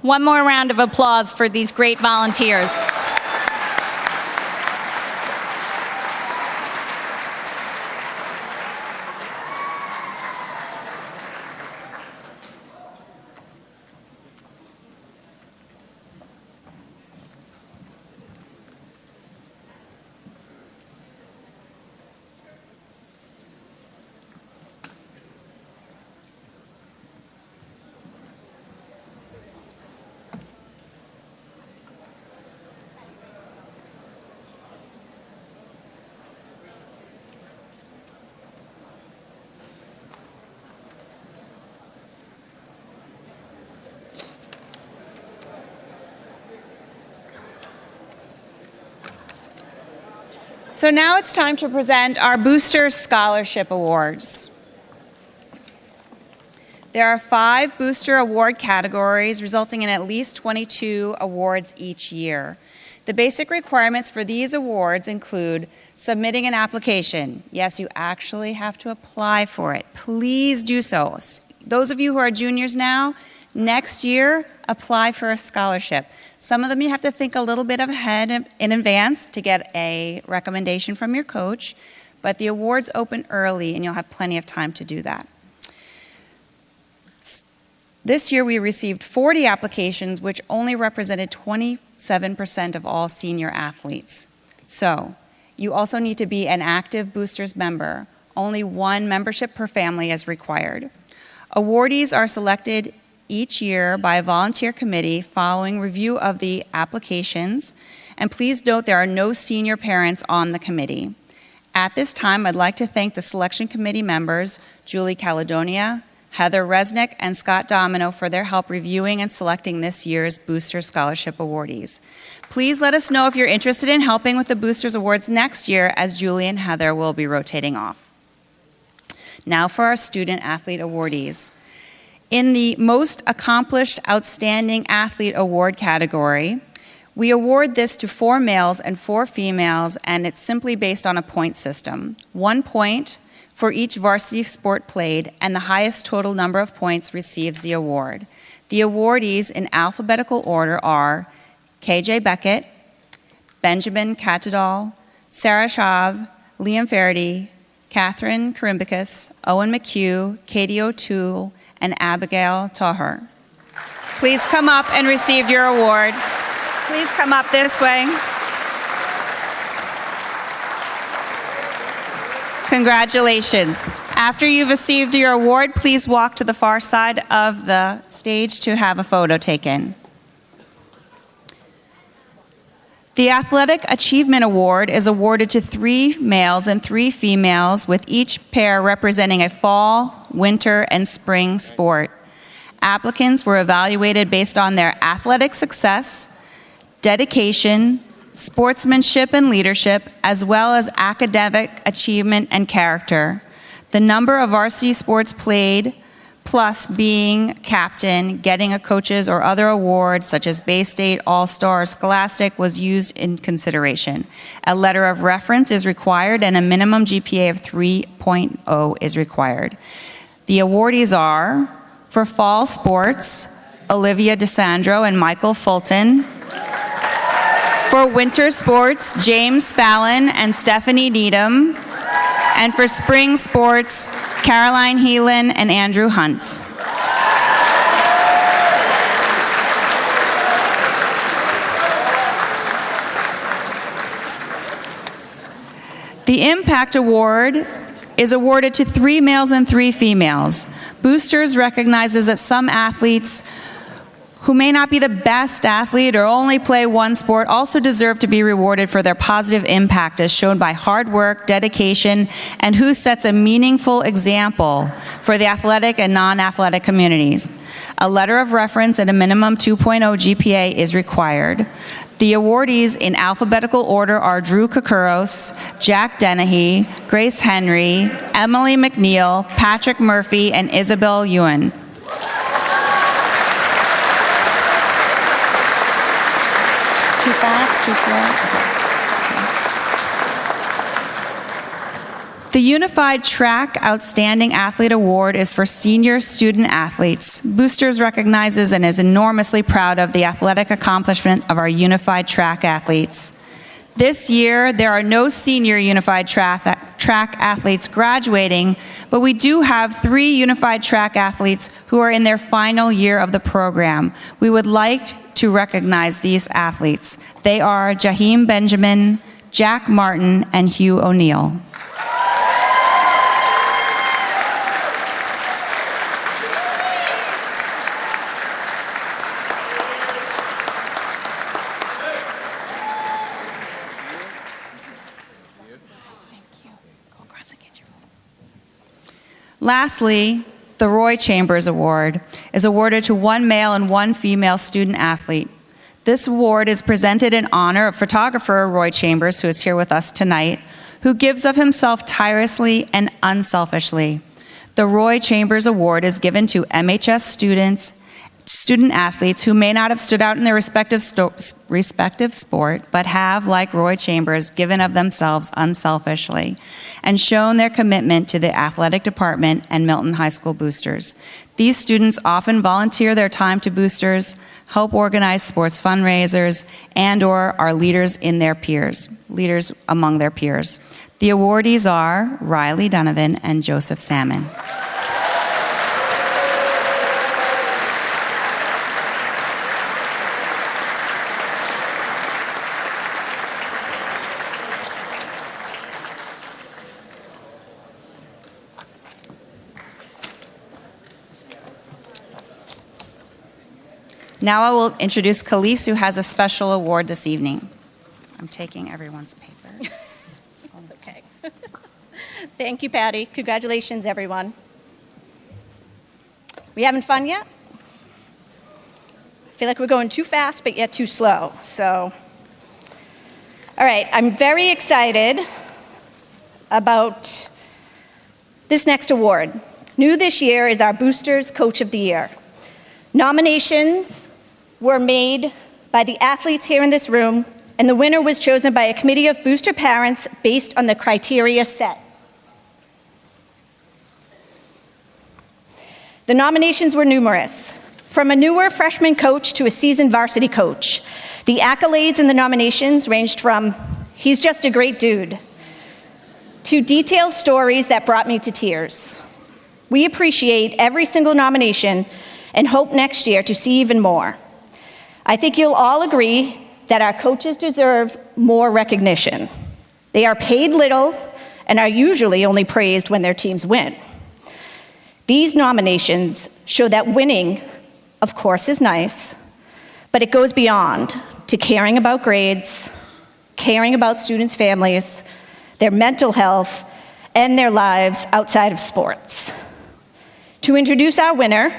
N: One more round of applause for these great volunteers.
B: So now it's time to present our Booster Scholarship Awards. There are 5 Booster Award categories, resulting in at least 22 awards each year. The basic requirements for these awards include submitting an application. Yes, you actually have to apply for it. Please do so. Those of you who are juniors now, next year, apply for a scholarship. Some of them you have to think a little bit ahead in advance to get a recommendation from your coach, but the awards open early and you'll have plenty of time to do that. This year we received 40 applications, which only represented 27% of all senior athletes. So you also need to be an active Boosters member. Only 1 membership per family is required. Awardees are selected each year by a volunteer committee following review of the applications, and please note there are no senior parents on the committee. At this time, I'd like to thank the selection committee members, Julie Caledonia, Heather Resnick, and Scott Domino for their help reviewing and selecting this year's Booster Scholarship awardees. Please let us know if you're interested in helping with the Boosters Awards next year, as Julie and Heather will be rotating off. Now for our student athlete awardees. In the Most Accomplished Outstanding Athlete Award category, we award this to 4 males and 4 females, and it's simply based on a point system. 1 point for each varsity sport played, and the highest total number of points receives the award. The awardees in alphabetical order are KJ Beckett, Benjamin Catadall, Sarah Chav, Liam Faraday, Catherine Karimbicus, Owen McHugh, Katie O'Toole, and Abigail Taher. Please come up and receive your award. Please come up this way. Congratulations. After you've received your award, please walk to the far side of the stage to have a photo taken. The Athletic Achievement Award is awarded to 3 males and 3 females, with each pair representing a fall, winter, and spring sport. Applicants were evaluated based on their athletic success, dedication, sportsmanship and leadership, as well as academic achievement and character. The number of varsity sports played, plus being captain, getting a coach's or other award such as Bay State, All-Star, or Scholastic was used in consideration. A letter of reference is required and a minimum GPA of 3.0 is required. The awardees are, for fall sports, Olivia DeSandro and Michael Fulton. For winter sports, James Fallon and Stephanie Needham. And for spring sports, Caroline Heelan and Andrew Hunt. The Impact Award is awarded to 3 males and 3 females. Boosters recognizes that some athletes who may not be the best athlete or only play one sport also deserve to be rewarded for their positive impact as shown by hard work, dedication, and who sets a meaningful example for the athletic and non-athletic communities. A letter of reference and a minimum 2.0 GPA is required. The awardees in alphabetical order are Drew Kokuros, Jack Dennehy, Grace Henry, Emily McNeil, Patrick Murphy, and Isabel Ewan. Too fast, too slow? The Unified Track Outstanding Athlete Award is for senior student athletes. Boosters recognizes and is enormously proud of the athletic accomplishment of our Unified Track athletes. This year, there are no senior Unified Track athletes graduating, but we do have 3 Unified Track athletes who are in their final year of the program. We would like to recognize these athletes. They are Jaheim Benjamin, Jack Martin, and Hugh O'Neill. Lastly, the Roy Chambers Award is awarded to 1 male and 1 female student athlete. This award is presented in honor of photographer Roy Chambers, who is here with us tonight, who gives of himself tirelessly and unselfishly. The Roy Chambers Award is given to MHS student athletes who may not have stood out in their respective sport, but have, like Roy Chambers, given of themselves unselfishly and shown their commitment to the athletic department and Milton High School Boosters. These students often volunteer their time to Boosters, help organize sports fundraisers, and/or are leaders among their peers. The awardees are Riley Donovan and Joseph Salmon. Now I will introduce Khalees, who has a special award this evening. I'm taking everyone's papers.
A: Okay. Thank you, Patty. Congratulations, everyone. We having fun yet? I feel like we're going too fast, but yet too slow. So, all right, I'm very excited about this next award. New this year is our Boosters Coach of the Year. Nominations were made by the athletes here in this room, and the winner was chosen by a committee of booster parents based on the criteria set. The nominations were numerous. From a newer freshman coach to a seasoned varsity coach, the accolades in the nominations ranged from, "He's just a great dude," to detailed stories that brought me to tears. We appreciate every single nomination and hope next year to see even more. I think you'll all agree that our coaches deserve more recognition. They are paid little and are usually only praised when their teams win. These nominations show that winning, of course, is nice, but it goes beyond to caring about grades, caring about students' families, their mental health, and their lives outside of sports. To introduce our winner,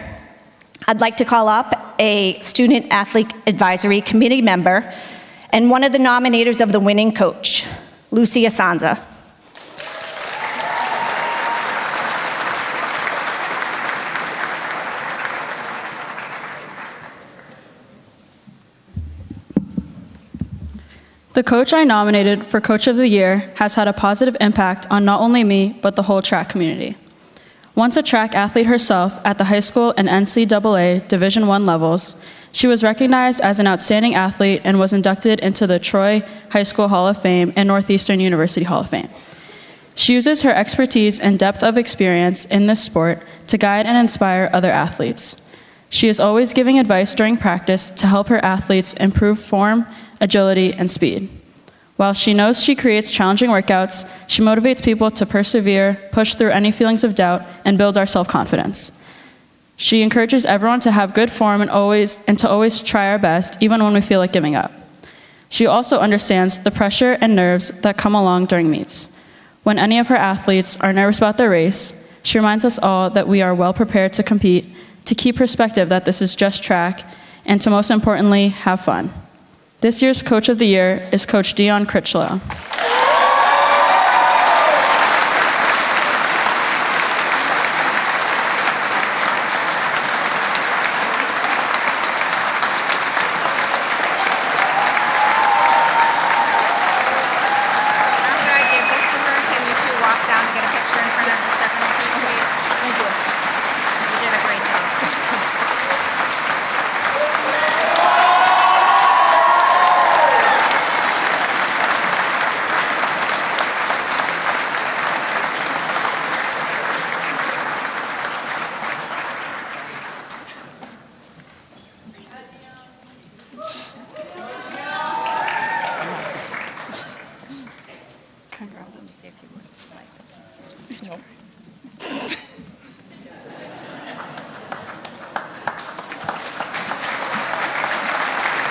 A: I'd like to call up a Student Athlete Advisory Committee member and one of the nominators of the winning coach, Lucy Asanza.
O: The coach I nominated for Coach of the Year has had a positive impact on not only me, but the whole track community. Once a track athlete herself at the high school and NCAA Division I levels, she was recognized as an outstanding athlete and was inducted into the Troy High School Hall of Fame and Northeastern University Hall of Fame. She uses her expertise and depth of experience in this sport to guide and inspire other athletes. She is always giving advice during practice to help her athletes improve form, agility, and speed. While she knows she creates challenging workouts, she motivates people to persevere, push through any feelings of doubt, and builds our self-confidence. She encourages everyone to have good form and to always try our best, even when we feel like giving up. She also understands the pressure and nerves that come along during meets. When any of her athletes are nervous about their race, she reminds us all that we are well prepared to compete, to keep perspective that this is just track, and to most importantly, have fun. This year's Coach of the Year is Coach Dion Critchlow.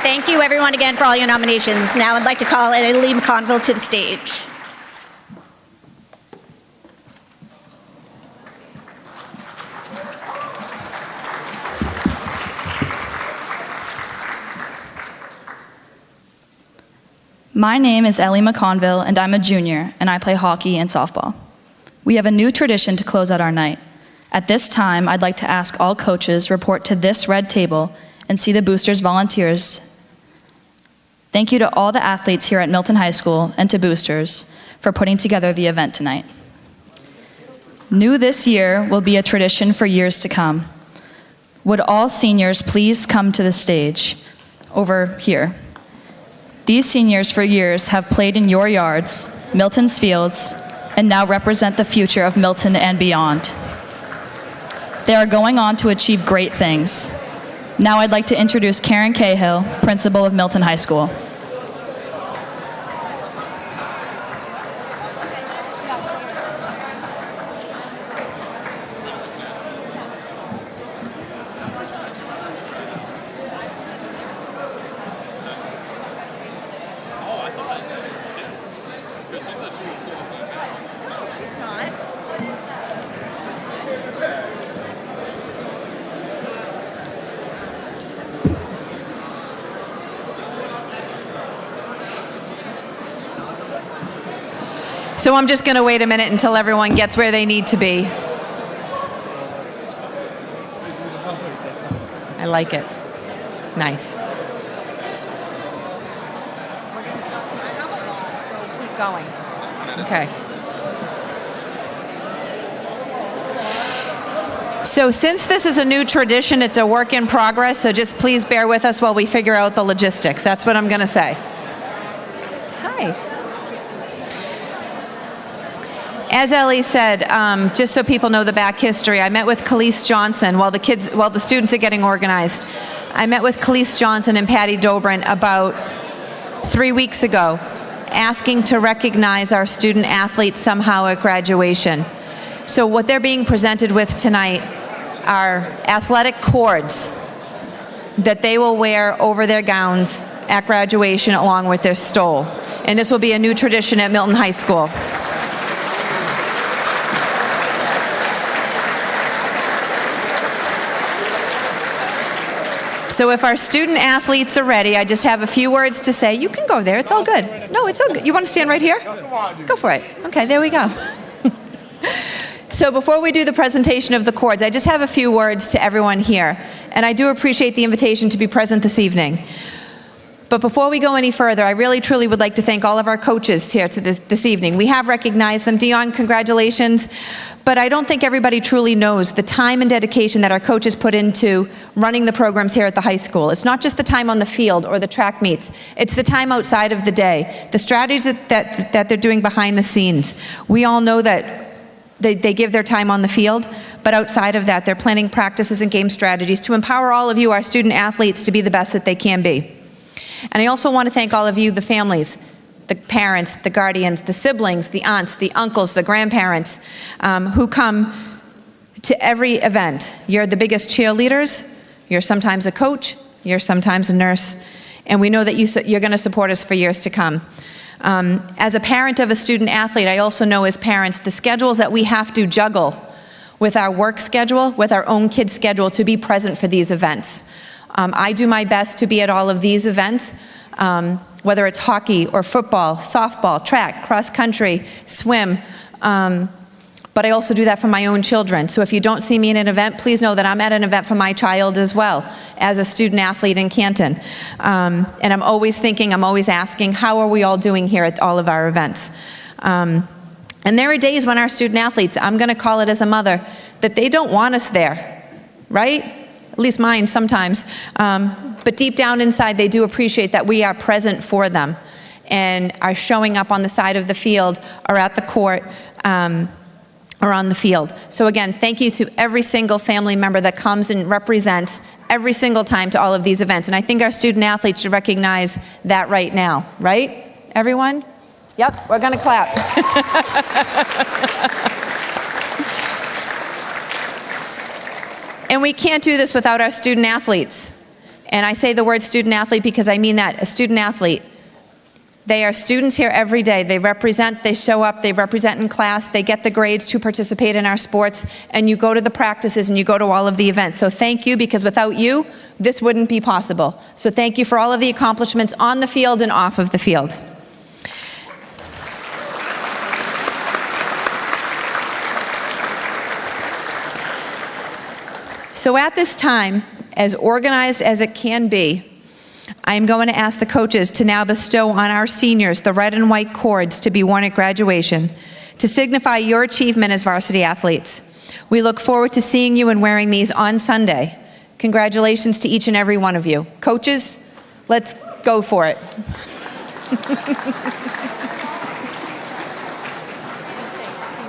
A: Thank you, everyone, again for all your nominations. Now I'd like to call Lee McConville to the stage.
P: My name is Ellie McConville, and I'm a junior, and I play hockey and softball. We have a new tradition to close out our night. At this time, I'd like to ask all coaches report to this red table and see the Boosters volunteers. Thank you to all the athletes here at Milton High School and to Boosters for putting together the event tonight. New this year will be a tradition for years to come. Would all seniors please come to the stage over here? These seniors for years have played in your yards, Milton's fields, and now represent the future of Milton and beyond. They are going on to achieve great things. Now I'd like to introduce Karen Cahill, principal of Milton High School.
Q: So I'm just going to wait a minute until everyone gets where they need to be. I like it. Nice. Keep going. Okay. So since this is a new tradition, it's a work in progress, so just please bear with us while we figure out the logistics. That's what I'm going to say. Hi. As Ellie said, just so people know the back history, I met with Khalees Johnson while the students are getting organized. I met with Khalees Johnson and Patty Dobrin about 3 weeks ago, asking to recognize our student athletes somehow at graduation. So what they're being presented with tonight are athletic cords that they will wear over their gowns at graduation along with their stole. And this will be a new tradition at Milton High School. So if our student athletes are ready, I just have a few words to say. You can go there. It's all good. No, it's all good. You want to stand right here? Go for it. Okay, there we go. So before we do the presentation of the cords, I just have a few words to everyone here. And I do appreciate the invitation to be present this evening. But before we go any further, I really truly would like to thank all of our coaches here this evening. We have recognized them. Dion, congratulations. But I don't think everybody truly knows the time and dedication that our coaches put into running the programs here at the high school. It's not just the time on the field or the track meets. It's the time outside of the day, the strategies that they're doing behind the scenes. We all know that they give their time on the field, but outside of that, they're planning practices and game strategies to empower all of you, our student athletes, to be the best that they can be. And I also want to thank all of you, the families, the parents, the guardians, the siblings, the aunts, the uncles, the grandparents, who come to every event. You're the biggest cheerleaders. You're sometimes a coach. You're sometimes a nurse. And we know that you're going to support us for years to come. As a parent of a student athlete, I also know as parents the schedules that we have to juggle with our work schedule, with our own kids' schedule, to be present for these events. I do my best to be at all of these events, whether it's hockey or football, softball, track, cross country, swim, but I also do that for my own children. So if you don't see me in an event, please know that I'm at an event for my child as well, as a student athlete in Canton. And I'm always thinking, I'm always asking, how are we all doing here at all of our events? And there are days when our student athletes, I'm going to call it as a mother, that they don't want us there, right? At least mine sometimes. But deep down inside, they do appreciate that we are present for them and are showing up on the side of the field or at the court or on the field. So again, thank you to every single family member that comes and represents every single time to all of these events. And I think our student athletes should recognize that right now, right? Everyone? Yep, we're going to clap. And we can't do this without our student athletes. And I say the word student athlete because I mean that, a student athlete. They are students here every day. They represent, they show up, they represent in class, they get the grades to participate in our sports, and you go to the practices and you go to all of the events. So thank you, because without you, this wouldn't be possible. So thank you for all of the accomplishments on the field and off of the field. So at this time, as organized as it can be, I am going to ask the coaches to now bestow on our seniors the red and white cords to be worn at graduation to signify your achievement as varsity athletes. We look forward to seeing you and wearing these on Sunday. Congratulations to each and every one of you. Coaches, let's go for it.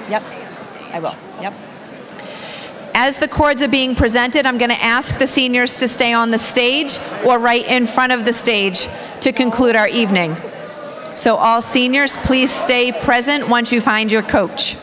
Q: Yep, I will, yep. As the cords are being presented, I'm going to ask the seniors to stay on the stage or right in front of the stage to conclude our evening. So all seniors, please stay present once you find your coach.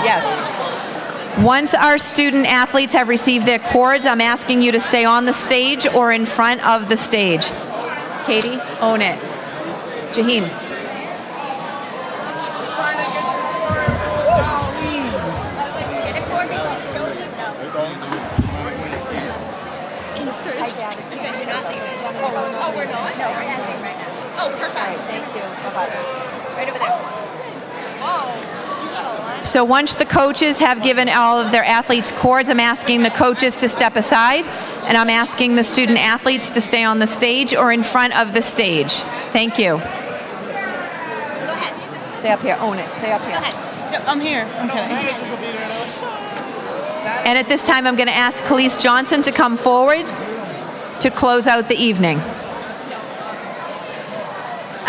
Q: Yes. Once our student athletes have received their cords, I'm asking you to stay on the stage or in front of the stage. Katie, own it. Jaheim.
E: Oh, we're not? No, we're ending right now. Oh, perfect. Thank you. Bye-bye. Right over there. Wow.
Q: So once the coaches have given all of their athletes cords, I'm asking the coaches to step aside, and I'm asking the student athletes to stay on the stage or in front of the stage. Thank you. Go ahead. Stay up here. Own it. Stay up here. Go ahead.
E: Yep, I'm here. I'm kidding.
Q: And at this time, I'm going to ask Khalees Johnson to come forward to close out the evening.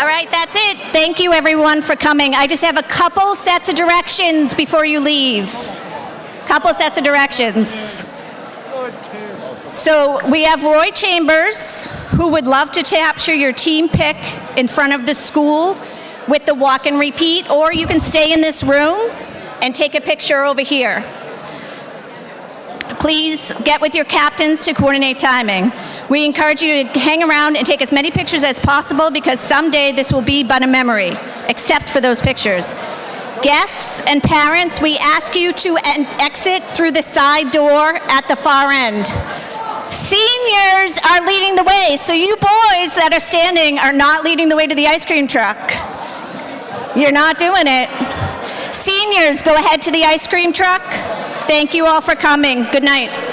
A: All right, that's it. Thank you, everyone, for coming. I just have a couple sets of directions before you leave. Couple sets of directions. So we have Roy Chambers, who would love to capture your team pic in front of the school with the walk and repeat, or you can stay in this room and take a picture over here. Please get with your captains to coordinate timing. We encourage you to hang around and take as many pictures as possible because someday this will be but a memory, except for those pictures. Guests and parents, we ask you to exit through the side door at the far end. Seniors are leading the way, so you boys that are standing are not leading the way to the ice cream truck. You're not doing it. Seniors, go ahead to the ice cream truck. Thank you all for coming. Good night.